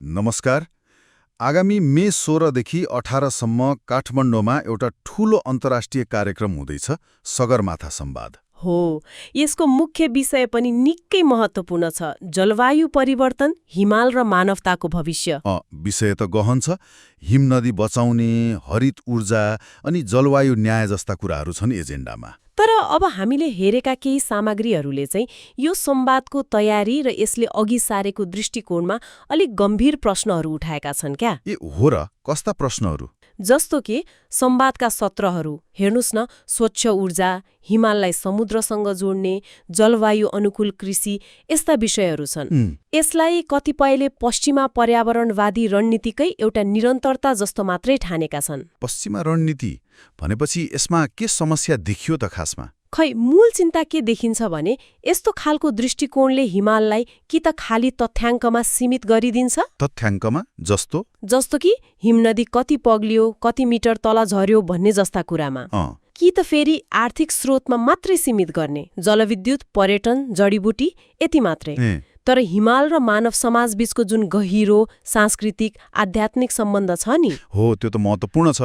नमस्कार। आगामी मे 16 देखि 18 सम्म काठमाडौँमा एउटा ठूलो अन्तर्राष्ट्रिय कार्यक्रम हुँदैछ, सगरमाथा संवाद। हो, यसको मुख्य विषय पनि निकै महत्त्वपूर्ण छ, जलवायु परिवर्तन, हिमाल र मानवताको भविष्य। विषय त गहन छ। हिम नदी बचाउने, हरित ऊर्जा अनि जलवायु न्याय जस्ता कुराहरू छन् एजेन्डामा। तर अब हामीले हेरेका केही सामग्रीहरूले चाहिँ यो संवादको तयारी र यसले अघि सारेको दृष्टिकोणमा अलिक गम्भीर प्रश्नहरू उठाएका छन् क्या। ए हो र, कस्ता प्रश्नहरू? जस्तो कि संवादका सत्रहरू हेर्नुस् न, स्वच्छ ऊर्जा, हिमाललाई समुद्रसँग जोड्ने, जलवायु अनुकूल कृषि, यस्ता विषयहरू छन्। यसलाई कतिपयले पश्चिमा पर्यावरणवादी रणनीतिकै एउटा निरन्तरता जस्तो मात्रै ठानेका छन्। पश्चिमा रणनीति भनेपछि यसमा के समस्या देखियो त खासमा? खै, मूल चिन्ता के देखिन्छ भने यस्तो खालको दृष्टिकोणले हिमाललाई कि त खाली तथ्याङ्कमा सीमित गरिदिन्छ। तथ्याङ्कमा जस्तो कि हिमनदी कति पग्लियो, कति मिटर तल झर्यो भन्ने जस्ता कुरामा, कि त फेरि आर्थिक स्रोतमा मात्रै सीमित गर्ने, जलविद्युत, पर्यटन, जडीबुटी, यति मात्रै। तर हिमाल र मानव समाज बीचको जुन गहिरो सांस्कृतिक आध्यात्मिक सम्बन्ध छ नि, हो, त्यो त महत्त्वपूर्ण छ।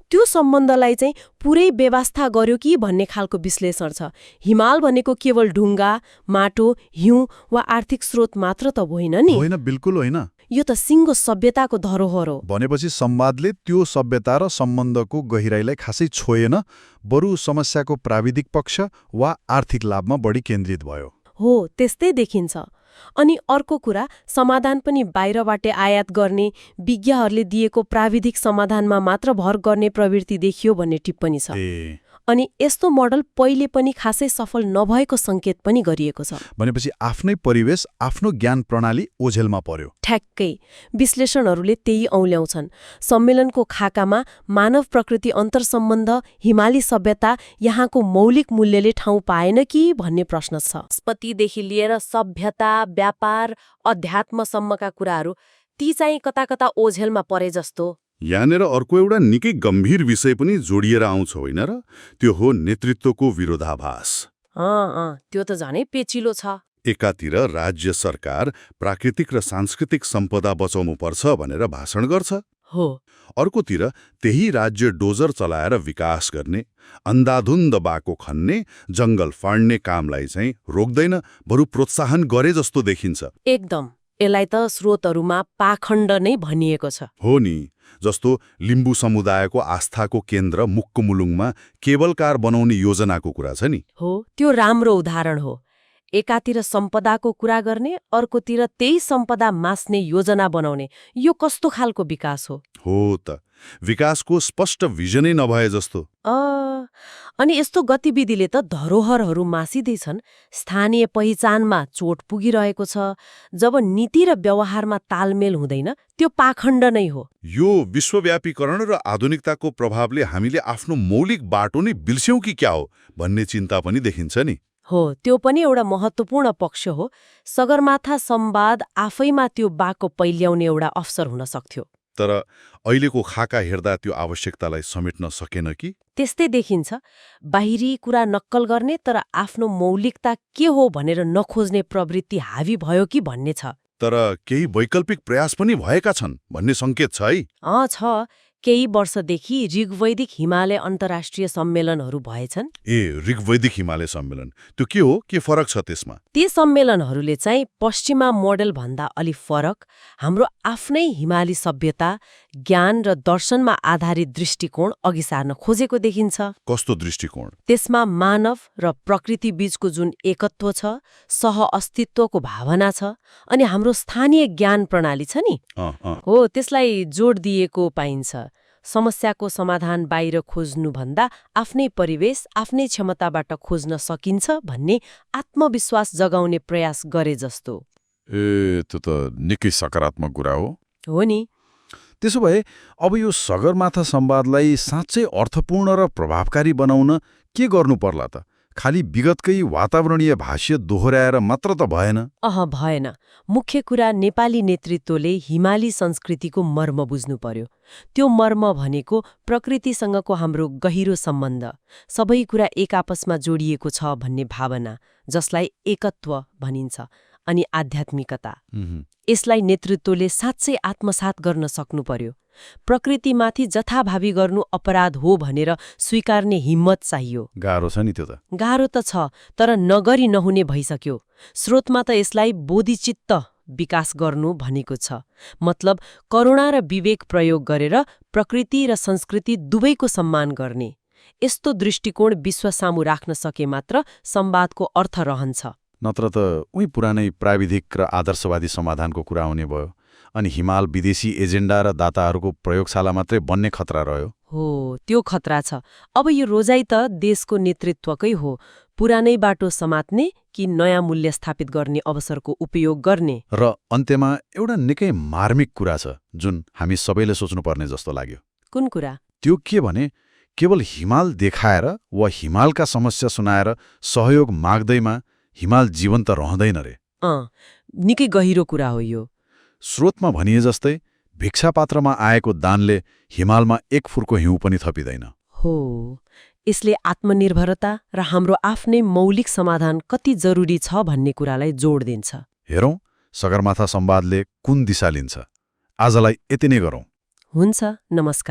त्यो सम्बन्धलाई चाहिँ पुरै व्यवस्था गर्यो कि भन्ने खालको विश्लेषण छ। हिमाल भनेको केवल ढुङ्गा, माटो, हिउँ वा आर्थिक स्रोत मात्र त होइन नि। होइन, बिल्कुल होइन। यो त सिङ्गो सभ्यताको धरोहर हो। भनेपछि संवादले त्यो सभ्यता र सम्बन्धको गहिराईलाई खासै छोएन, बरु समस्याको प्राविधिक पक्ष वा आर्थिक लाभमा बढी केन्द्रित भयो। हो, त्यस्तै देखिन्छ। अनि अर्को कुरा, समाधान पनि बाहिरबाट आयात गर्ने, विज्ञहरूले दिएको प्राविधिक समाधानमा मात्र भर गर्ने प्रवृत्ति देखियो भन्ने टिप्पणी छ। अनि यस्तो मोडल पहिले पनि खासै सफल नभएको सङ्केत पनि गरिएको छ। भनेपछि आफ्नै परिवेश, आफ्नो ज्ञान प्रणाली ओझेलमा पर्यो। ठ्याक्कै, विश्लेषणहरूले त्यही औल्याउँछन्। सम्मेलनको खाकामा मानव प्रकृति अन्तर्सम्बन्ध, हिमाली सभ्यता, यहाँको मौलिक मूल्यले ठाउँ पाएन कि भन्ने प्रश्न छ। वनस्पतिदेखि लिएर सभ्यता, व्यापार, अध्यात्मसम्मका कुराहरू ती चाहिँ कता कता ओझेलमा परे जस्तो। यहाँनिर अर्को एउटा निकै गम्भीर विषय पनि जोडिएर आउँछ होइन र? त्यो हो नेतृत्वको विरोधाभास। त्यो त झनै पेचिलो छ। एकातिर राज्य सरकार प्राकृतिक र सांस्कृतिक सम्पदा बचाउनुपर्छ भनेर भाषण गर्छ, हो। अर्कोतिर त्यही राज्य डोजर चलाएर विकास गर्ने, अन्धाधुन्द बाको खन्ने, जङ्गल फाड्ने कामलाई चाहिँ रोक्दैन, बरु प्रोत्साहन गरे जस्तो देखिन्छ। एकदम। यसलाई त स्रोतहरूमा पाखण्ड नै भनिएको छ। हो नि, जस्तो लिम्बू समुदायको आस्थाको केन्द्र मुक्कुमुलुङमा केबल कार बनाउने योजनाको कुरा छ नि। हो, त्यो राम्रो उदाहरण हो। एकातिर सम्पदाको कुरा गर्ने, अर्कोतिर त्यही सम्पदा मास्ने योजना बनाउने, यो कस्तो खालको विकास हो? हो त, विकासको स्पष्ट भिजनै नभए जस्तो। अनि यस्तो गतिविधिले त धरोहरहरू मासिँदैछन्, स्थानीय पहिचानमा चोट पुगिरहेको छ। जब नीति र व्यवहारमा तालमेल हुँदैन, त्यो पाखण्ड नै हो। यो विश्वव्यापीकरण र आधुनिकताको प्रभावले हामीले आफ्नो मौलिक बाटो नै बिर्स्यौं कि क्या हो भन्ने चिन्ता पनि देखिन्छ नि। हो, त्यो पनि एउटा महत्त्वपूर्ण पक्ष हो। सगरमाथा संवाद आफैमा त्यो बाको पहिल्याउने एउटा अवसर हुन सक्थ्यो। तर अहिलेको खाका हेर्दा त्यो आवश्यकतालाई समेट्न सकेन कि? त्यस्तै देखिन्छ। बाहिरी कुरा नक्कल गर्ने तर आफ्नो मौलिकता के हो भनेर नखोज्ने प्रवृत्ति हावी भयो कि भन्ने छ। तर केही वैकल्पिक प्रयास पनि भएका छन् भन्ने सङ्केत छ है? छ। केही वर्षदेखि ऋग्वैदिक हिमालय अन्तर्राष्ट्रिय सम्मेलनहरू भएछन्। ऋग्वैदिक हिमालय सम्मेलन, त्यो के हो? के फरक छ त्यसमा? ती सम्मेलनहरूले चाहिँ पश्चिमा मोडेल भन्दा अलि फरक, हाम्रो आफ्नै हिमाली सभ्यता, ज्ञान र दर्शनमा आधारित दृष्टिकोण अघि सार्न खोजेको देखिन्छ। कस्तो दृष्टिकोण? त्यसमा मानव र प्रकृति बीचको जुन एकत्व छ, सह-अस्तित्वको भावना छ, अनि हाम्रो स्थानीय ज्ञान प्रणाली छ नि, हो, त्यसलाई जोड दिएको पाइन्छ। समस्याको समाधान बाहिर खोज्नुभन्दा आफ्नै परिवेश, आफ्नै क्षमताबाट खोज्न सकिन्छ भन्ने आत्मविश्वास जगाउने प्रयास गरे जस्तो। त्यो त निकै सकारात्मक कुरा हो नि। त्यसो भए अब यो सगरमाथा संवादलाई साँच्चै अर्थपूर्ण र प्रभावकारी बनाउन के गर्नु पर्ला त? खाली विगतकै वातावरणीय भाष्य दोहोऱ्याएर मात्र त भएन। भएन। मुख्य कुरा, नेपाली नेतृत्वले हिमाली संस्कृतिको मर्म बुझ्नु पर्यो। त्यो मर्म भनेको प्रकृतिसँगको हाम्रो गहिरो सम्बन्ध, सबै कुरा एक आपसमा जोडिएको छ भन्ने भावना, जसलाई एकत्व भनिन्छ, अनि आध्यात्मिकता। यसलाई नेतृत्वले साँच्चै आत्मसात गर्न सक्नु पर्यो। प्रकृतिमाथि जथाभावी गर्नु अपराध हो भनेर स्वीकार्ने हिम्मत चाहियो। गाह्रो छ नि त्यो त। गाह्रो त छ, तर नगरी नहुने भइसक्यो। स्रोतमा त यसलाई बोधिचित्त विकास गर्नु भनेको छ। मतलब करुणा र विवेक प्रयोग गरेर प्रकृति र संस्कृति दुवैको सम्मान गर्ने। यस्तो दृष्टिकोण विश्व सामु राख्न सके मात्र संवादको अर्थ रहन्छ। नत्र त उही पुरानै प्राविधिक र आदर्शवादी समाधानको कुरा हुने भयो। अनि हिमाल विदेशी एजेन्डा र दाताहरूको प्रयोगशाला मात्रै बन्ने खतरा रह्यो। हो, त्यो खतरा छ। अब यो रोजाइ त देशको नेतृत्वकै हो। पुरानै बाटो समात्ने कि नयाँ मूल्य स्थापित गर्ने अवसरको उपयोग गर्ने। र अन्त्यमा एउटा निकै मार्मिक कुरा छ जुन हामी सबैले सोच्नुपर्ने जस्तो लाग्यो। कुन कुरा? त्यो के भने केवल हिमाल देखाएर वा हिमालका समस्या सुनाएर सहयोग माग्दैमा हिमाल जीवन्त रहँदैन रे। निकै गहिरो कुरा हो यो। स्रोतमा भनिए जस्तै भिक्षापात्रमा आएको दानले हिमालमा एक फुर्को हिउँ पनि थपिँदैन। हो, यसले आत्मनिर्भरता र हाम्रो आफ्नै मौलिक समाधान कति जरुरी छ भन्ने कुरालाई जोड दिन्छ। हेरौँ सगरमाथा संवादले कुन दिशा लिन्छ। आजलाई यति नै गरौँ। हुन्छ, नमस्कार।